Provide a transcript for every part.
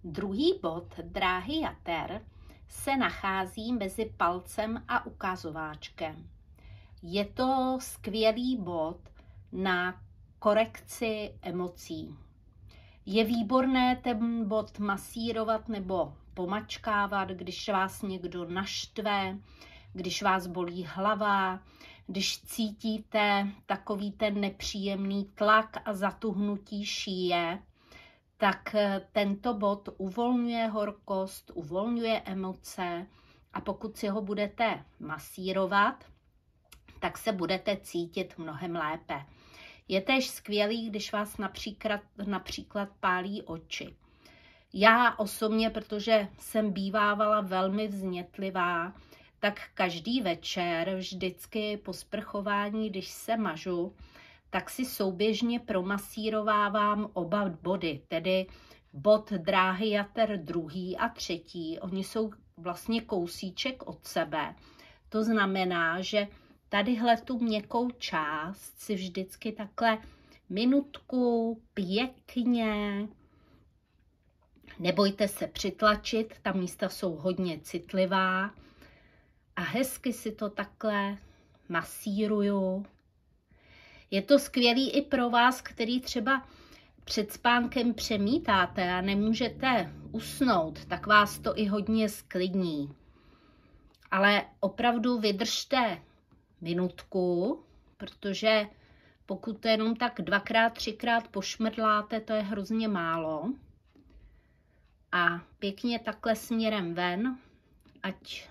Druhý bod dráhy jater se nachází mezi palcem a ukazováčkem. Je to skvělý bod na korekci emocí. Je výborné ten bod masírovat nebo pomačkávat, když vás někdo naštve, když vás bolí hlava, když cítíte takový ten nepříjemný tlak a zatuhnutí šíje, tak tento bod uvolňuje horkost, uvolňuje emoce a pokud si ho budete masírovat, tak se budete cítit mnohem lépe. Je též skvělý, když vás například pálí oči. Já osobně, protože jsem bývávala velmi vznětlivá, tak každý večer, vždycky po sprchování, když se mažu, tak si souběžně promasírovávám oba body, tedy bod dráhy jater druhý a třetí. Oni jsou vlastně kousíček od sebe. To znamená, že tadyhle tu měkkou část si vždycky takhle minutku pěkně, nebojte se přitlačit, ta místa jsou hodně citlivá a hezky si to takhle masíruju. Je to skvělý i pro vás, který třeba před spánkem přemítáte a nemůžete usnout, tak vás to i hodně sklidní. Ale opravdu vydržte minutku, protože pokud to jenom tak 2x, 3x pošmrdláte, to je hrozně málo. A pěkně takhle směrem ven, ať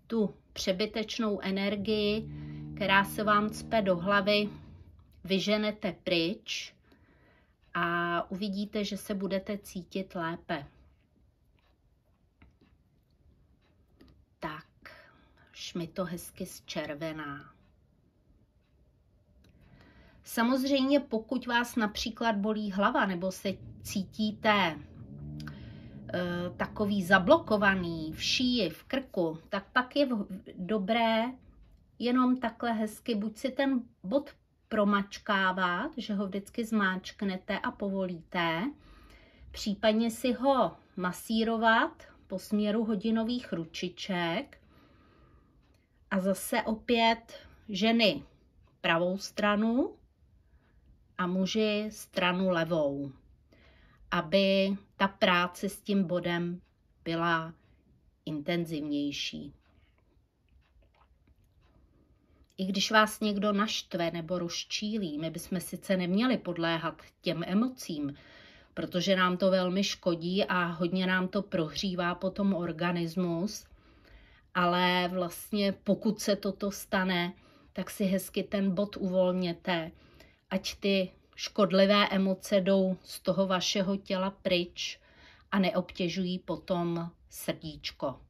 tu přebytečnou energii, která se vám cpe do hlavy, vyženete pryč a uvidíte, že se budete cítit lépe. Tak, až mi to hezky zčervená. Samozřejmě, pokud vás například bolí hlava nebo se cítíte takový zablokovaný v šíji, v krku, tak pak je dobré jenom takhle hezky buď si ten bod promačkávat, že ho vždycky zmáčknete a povolíte, případně si ho masírovat po směru hodinových ručiček a zase opět ženy pravou stranu a muži stranu levou, aby ta práce s tím bodem byla intenzivnější. I když vás někdo naštve nebo rozčílí, my bychom sice neměli podléhat těm emocím, protože nám to velmi škodí a hodně nám to prohřívá potom organismus, ale vlastně pokud se toto stane, tak si hezky ten bod uvolněte, ať ty škodlivé emoce jdou z toho vašeho těla pryč a neobtěžují potom srdíčko.